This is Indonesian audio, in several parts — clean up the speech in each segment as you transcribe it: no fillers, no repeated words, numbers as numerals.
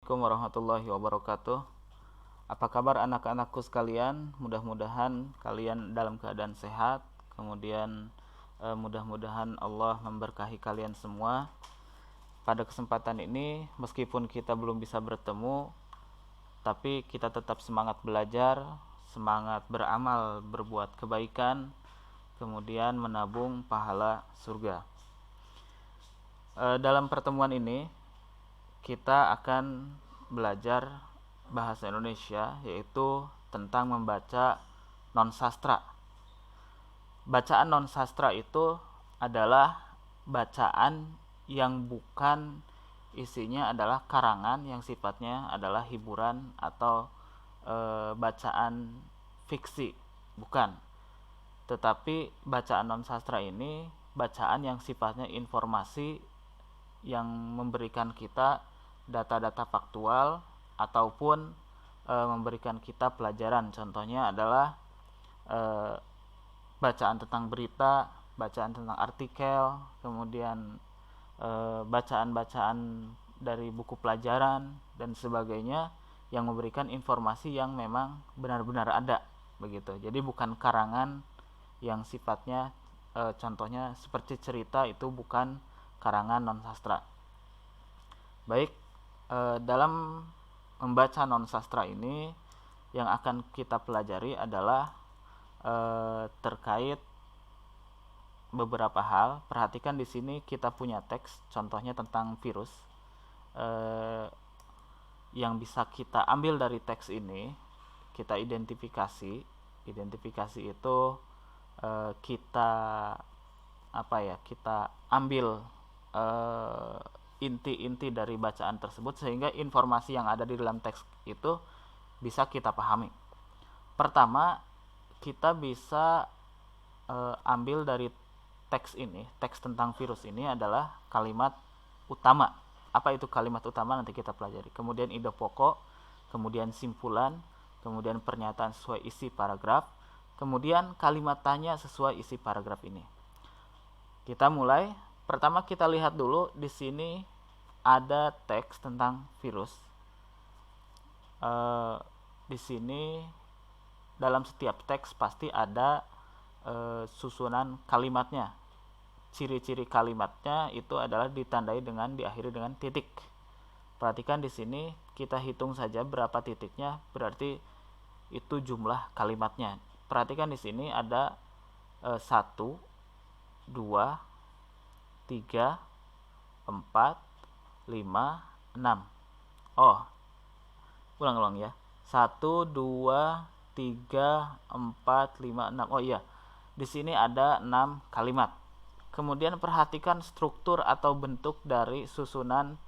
Assalamualaikum warahmatullahi wabarakatuh. Apa kabar anak-anakku sekalian? Mudah-mudahan kalian dalam keadaan sehat. Kemudian mudah-mudahan Allah memberkahi kalian semua. Pada kesempatan ini, meskipun kita belum bisa bertemu, tapi kita tetap semangat belajar, semangat beramal, berbuat kebaikan, kemudian menabung pahala surga. Dalam pertemuan ini kita akan belajar bahasa Indonesia, yaitu tentang membaca non-sastra. Bacaan non-sastra itu adalah bacaan yang bukan isinya adalah karangan yang sifatnya adalah hiburan atau bacaan fiksi, bukan. Tetapi bacaan non-sastra ini bacaan yang sifatnya informasi, yang memberikan kita data-data faktual ataupun memberikan kita pelajaran. Contohnya adalah bacaan tentang berita, bacaan tentang artikel, kemudian bacaan-bacaan dari buku pelajaran dan sebagainya, yang memberikan informasi yang memang benar-benar ada begitu. Jadi bukan karangan yang sifatnya contohnya seperti cerita, itu bukan karangan non-sastra. Baik, dalam membaca non-sastra ini yang akan kita pelajari adalah terkait beberapa hal. Perhatikan di sini kita punya teks, contohnya tentang virus. Yang bisa kita ambil dari teks ini, kita identifikasi. Identifikasi itu kita kita ambil inti-inti dari bacaan tersebut, sehingga informasi yang ada di dalam teks itu bisa kita pahami. Pertama, kita bisa ambil dari teks ini, teks tentang virus ini adalah kalimat utama. Apa itu kalimat utama? Nanti kita pelajari. Kemudian ide pokok, kemudian simpulan, kemudian pernyataan sesuai isi paragraf, kemudian kalimat tanya sesuai isi paragraf ini. Kita mulai. Pertama kita lihat dulu di sini ada teks tentang virus. Di sini dalam setiap teks pasti ada susunan kalimatnya. Ciri-ciri kalimatnya itu adalah ditandai dengan diakhiri dengan titik. Perhatikan di sini, kita hitung saja berapa titiknya, berarti itu jumlah kalimatnya. Perhatikan di sini ada 1, 2, 3, 4, 5, 6. Ulang ya. 1, 2, 3, 4, 5, 6. Oh iya. Di sini ada 6 kalimat. Kemudian perhatikan struktur atau bentuk dari susunan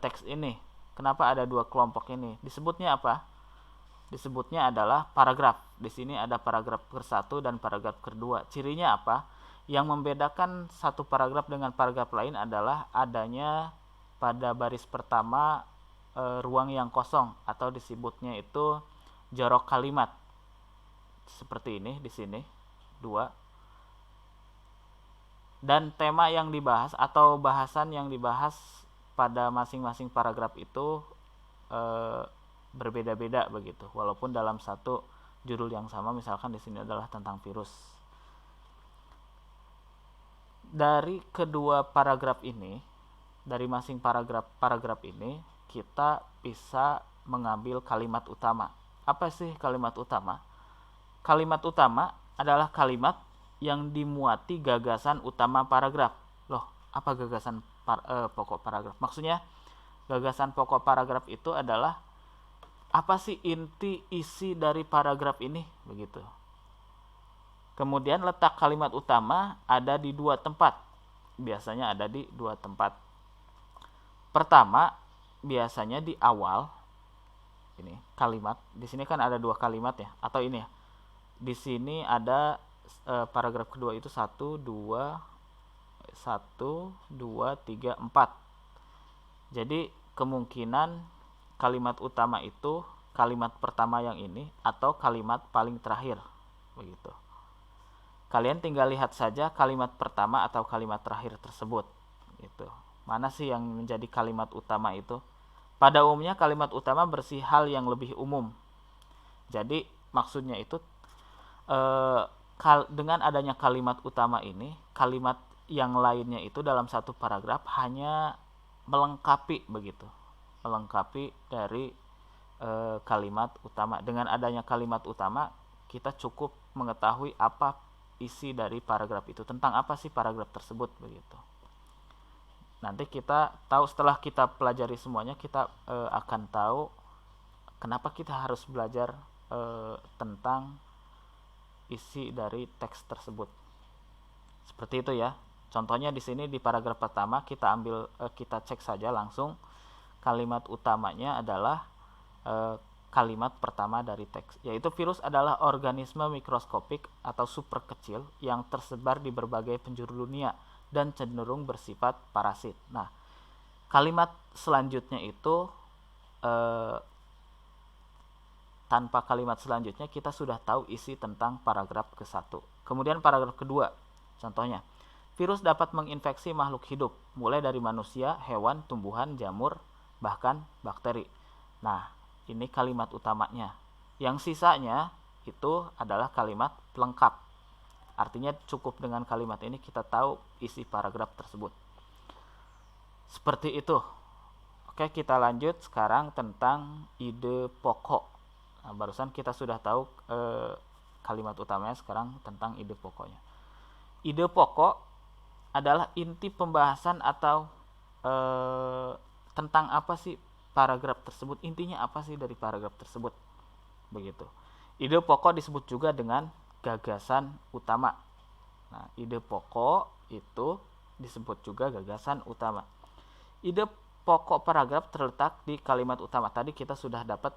teks ini. Kenapa ada 2 kelompok ini? Disebutnya apa? Disebutnya adalah paragraf. Di sini ada paragraf ke-1 dan paragraf ke-2. Cirinya apa? Yang membedakan satu paragraf dengan paragraf lain adalah adanya pada baris pertama ruang yang kosong, atau disebutnya itu jorok kalimat. Seperti ini di sini 2. Dan tema yang dibahas atau bahasan yang dibahas pada masing-masing paragraf itu berbeda-beda begitu, walaupun dalam satu judul yang sama. Misalkan di sini adalah tentang virus. Dari kedua paragraf ini, dari masing paragraf ini, kita bisa mengambil kalimat utama. Apa sih kalimat utama? Kalimat utama adalah kalimat yang dimuati gagasan utama paragraf. Loh, apa gagasan pokok paragraf? Maksudnya, gagasan pokok paragraf itu adalah apa sih inti isi dari paragraf ini, begitu. Kemudian letak kalimat utama ada di 2 tempat. Biasanya ada di 2 tempat. Pertama, biasanya di awal. Ini kalimat. Di sini kan ada 2 kalimat ya, atau ini ya. Di sini ada paragraf kedua itu 1, 2, 3, 4. Jadi kemungkinan kalimat utama itu kalimat pertama yang ini atau kalimat paling terakhir, begitu. Kalian tinggal lihat saja kalimat pertama atau kalimat terakhir tersebut, gitu. Mana sih yang menjadi kalimat utama itu? Pada umumnya kalimat utama berisi hal yang lebih umum. Jadi maksudnya itu dengan adanya kalimat utama ini, kalimat yang lainnya itu dalam satu paragraf hanya melengkapi begitu, melengkapi dari kalimat utama. Dengan adanya kalimat utama, kita cukup mengetahui apa isi dari paragraf itu, tentang apa sih paragraf tersebut begitu. Nanti kita tahu, setelah kita pelajari semuanya, kita akan tahu kenapa kita harus belajar tentang isi dari teks tersebut. Seperti itu ya. Contohnya di sini di paragraf pertama kita kita cek saja langsung kalimat utamanya adalah kalimat pertama dari teks, yaitu virus adalah organisme mikroskopik atau super kecil yang tersebar di berbagai penjuru dunia dan cenderung bersifat parasit. Nah, kalimat selanjutnya itu tanpa kalimat selanjutnya kita sudah tahu isi tentang paragraf ke-1. Kemudian paragraf kedua, contohnya, virus dapat menginfeksi makhluk hidup, mulai dari manusia, hewan, tumbuhan, jamur, bahkan bakteri. Nah, ini kalimat utamanya. Yang sisanya itu adalah kalimat pelengkap. Artinya cukup dengan kalimat ini kita tahu isi paragraf tersebut. Seperti itu. Oke, kita lanjut sekarang tentang ide pokok. Nah, barusan kita sudah tahu kalimat utamanya, sekarang tentang ide pokoknya. Ide pokok adalah inti pembahasan atau tentang apa sih paragraf tersebut, intinya apa sih dari paragraf tersebut begitu. Ide pokok disebut juga dengan gagasan utama. Nah, ide pokok itu disebut juga gagasan utama. Ide pokok paragraf terletak di kalimat utama. Tadi kita sudah dapat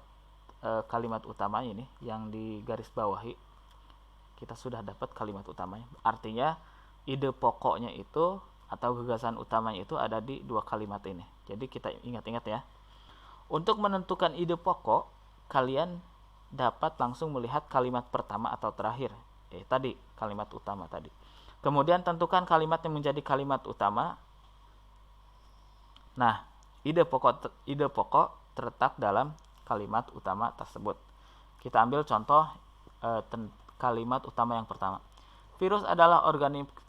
kalimat utamanya ini yang di garis bawahi. Kita sudah dapat kalimat utamanya. Artinya ide pokoknya itu atau gagasan utamanya itu ada di dua kalimat ini. Jadi kita ingat-ingat ya. Untuk menentukan ide pokok, kalian dapat langsung melihat kalimat pertama atau terakhir. Tadi kalimat utama tadi. Kemudian tentukan kalimat yang menjadi kalimat utama. Nah, ide pokok terletak dalam kalimat utama tersebut. Kita ambil contoh kalimat utama yang pertama. Virus adalah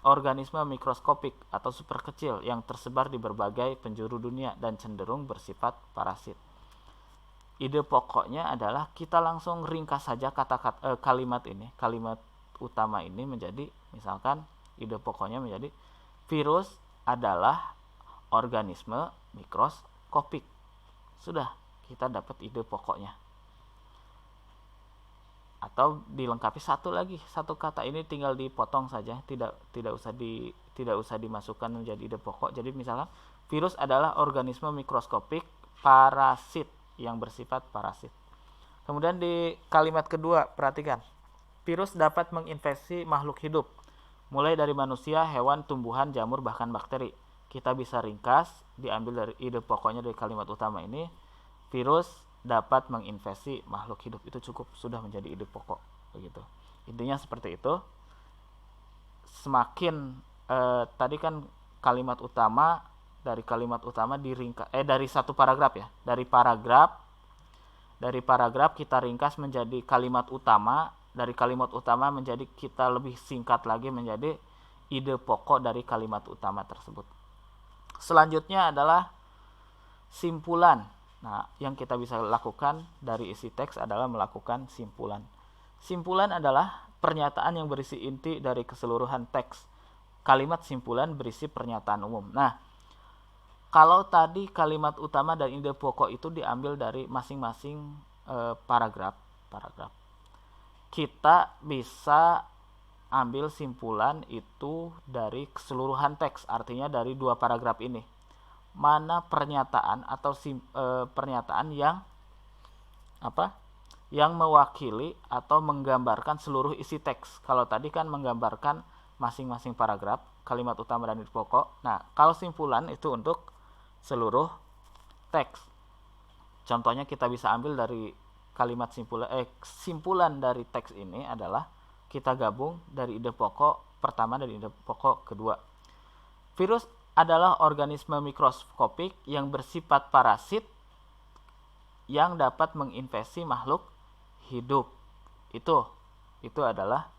organisme mikroskopik atau super kecil yang tersebar di berbagai penjuru dunia dan cenderung bersifat parasit. Ide pokoknya adalah kita langsung ringkas saja kata-kata kalimat ini, kalimat utama ini menjadi, misalkan ide pokoknya menjadi virus adalah organisme mikroskopik. Sudah, kita dapat ide pokoknya. Atau dilengkapi satu kata ini tinggal dipotong saja, tidak usah dimasukkan menjadi ide pokok. Jadi misalnya virus adalah organisme mikroskopik parasit yang bersifat parasit. Kemudian di kalimat kedua, perhatikan. Virus dapat menginfeksi makhluk hidup, mulai dari manusia, hewan, tumbuhan, jamur, bahkan bakteri. Kita bisa ringkas, diambil dari ide pokoknya dari kalimat utama ini. Virus dapat menginfeksi makhluk hidup, itu cukup sudah menjadi ide pokok begitu. Intinya seperti itu. Semakin tadi kan kalimat utama diringkas dari satu paragraf ya. Dari paragraf kita ringkas menjadi kalimat utama, dari kalimat utama menjadi kita lebih singkat lagi menjadi ide pokok dari kalimat utama tersebut. Selanjutnya adalah simpulan. Nah, yang kita bisa lakukan dari isi teks adalah melakukan simpulan. Simpulan adalah pernyataan yang berisi inti dari keseluruhan teks. Kalimat simpulan berisi pernyataan umum. Nah, kalau tadi kalimat utama dan ide pokok itu diambil dari masing-masing paragraf, kita bisa ambil simpulan itu dari keseluruhan teks, artinya dari dua paragraf ini. Mana pernyataan atau pernyataan yang mewakili atau menggambarkan seluruh isi teks. Kalau tadi kan menggambarkan masing-masing paragraf, kalimat utama dan ide pokok. Nah, kalau simpulan itu untuk seluruh teks. Contohnya kita bisa ambil dari kalimat simpulan dari teks ini adalah kita gabung dari ide pokok pertama dan ide pokok kedua. Virus adalah organisme mikroskopik yang bersifat parasit yang dapat menginfeksi makhluk hidup. Itu adalah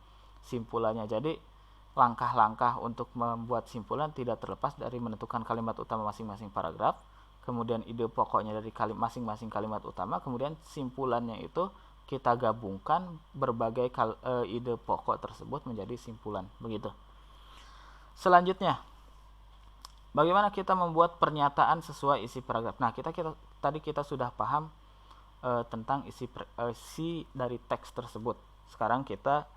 simpulannya. Jadi langkah-langkah untuk membuat simpulan tidak terlepas dari menentukan kalimat utama masing-masing paragraf, kemudian ide pokoknya dari masing-masing kalimat utama, kemudian simpulannya itu kita gabungkan berbagai ide pokok tersebut menjadi simpulan. Begitu. Selanjutnya, bagaimana kita membuat pernyataan sesuai isi paragraf. Nah, tadi kita sudah paham tentang isi dari teks tersebut. Sekarang kita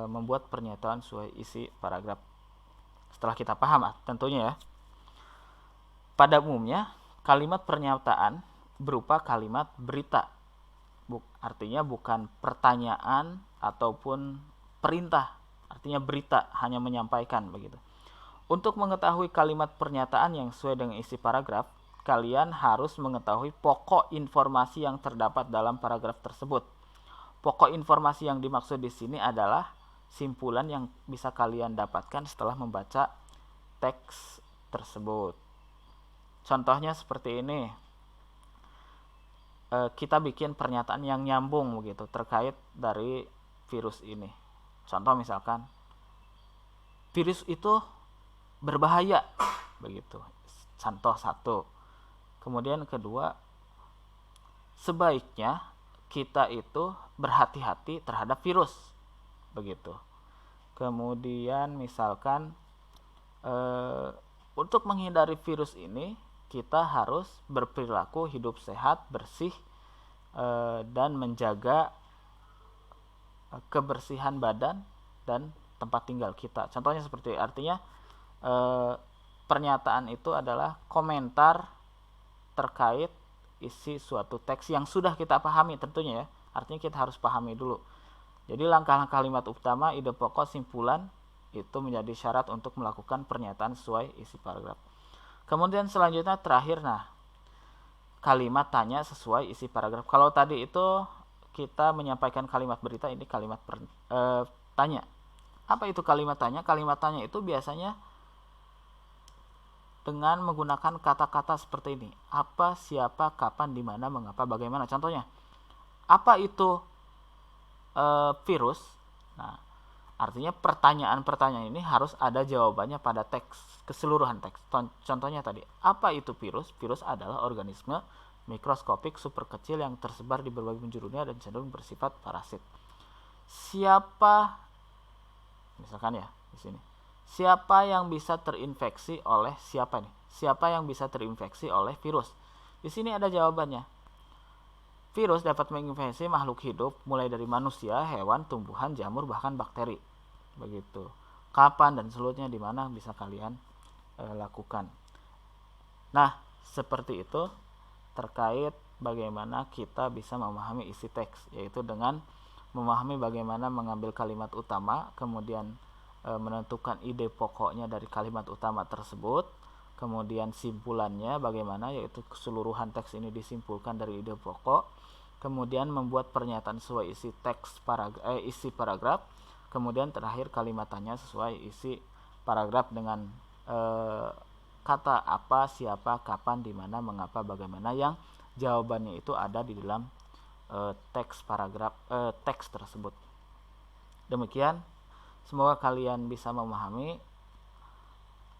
membuat pernyataan sesuai isi paragraf. Setelah kita paham tentunya ya. Pada umumnya, kalimat pernyataan berupa kalimat berita. Artinya bukan pertanyaan ataupun perintah. Artinya berita, hanya menyampaikan begitu. Untuk mengetahui kalimat pernyataan yang sesuai dengan isi paragraf, kalian harus mengetahui pokok informasi yang terdapat dalam paragraf tersebut. Pokok informasi yang dimaksud di sini adalah simpulan yang bisa kalian dapatkan setelah membaca teks tersebut. Contohnya seperti ini. Kita bikin pernyataan yang nyambung begitu terkait dari virus ini. Contoh misalkan, virus itu berbahaya begitu. Contoh satu. Kemudian kedua, sebaiknya kita itu berhati-hati terhadap virus begitu. Kemudian misalkan untuk menghindari virus ini kita harus berperilaku hidup sehat, bersih, dan menjaga kebersihan badan dan tempat tinggal kita. Contohnya seperti artinya pernyataan itu adalah komentar terkait isi suatu teks yang sudah kita pahami tentunya ya. Artinya kita harus pahami dulu. Jadi langkah-langkah kalimat utama, ide pokok, simpulan itu menjadi syarat untuk melakukan pernyataan sesuai isi paragraf. Kemudian selanjutnya terakhir, kalimat tanya sesuai isi paragraf. Kalau tadi itu kita menyampaikan kalimat berita, ini kalimat tanya. Apa itu kalimat tanya? Kalimat tanya itu biasanya dengan menggunakan kata-kata seperti ini. Apa, siapa, kapan, di mana, mengapa, bagaimana. Contohnya, apa itu virus? Nah, artinya pertanyaan-pertanyaan ini harus ada jawabannya pada teks, keseluruhan teks. Contohnya tadi, apa itu virus? Virus adalah organisme mikroskopik super kecil yang tersebar di berbagai penjuru dunia dan cenderung bersifat parasit. Siapa, misalkan ya di sini, siapa yang bisa terinfeksi oleh siapa nih? Siapa yang bisa terinfeksi oleh virus? Di sini ada jawabannya. Virus dapat menginfeksi makhluk hidup mulai dari manusia, hewan, tumbuhan, jamur, bahkan bakteri. Begitu. Kapan dan seluruhnya di mana bisa kalian lakukan. Nah, seperti itu terkait bagaimana kita bisa memahami isi teks, yaitu dengan memahami bagaimana mengambil kalimat utama, kemudian menentukan ide pokoknya dari kalimat utama tersebut, kemudian simpulannya bagaimana, yaitu keseluruhan teks ini disimpulkan dari ide pokok, kemudian membuat pernyataan sesuai isi isi paragraf, kemudian terakhir kalimat tanya sesuai isi paragraf dengan kata apa, siapa, kapan, di mana, mengapa, bagaimana, yang jawabannya itu ada di dalam teks tersebut. Demikian, semoga kalian bisa memahami.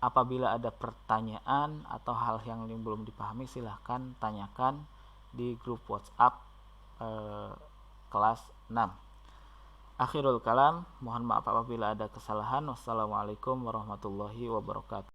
Apabila ada pertanyaan atau hal yang belum dipahami, silahkan tanyakan di grup WhatsApp kelas 6. Akhirul kalam, mohon maaf apabila ada kesalahan. Wassalamualaikum warahmatullahi wabarakatuh.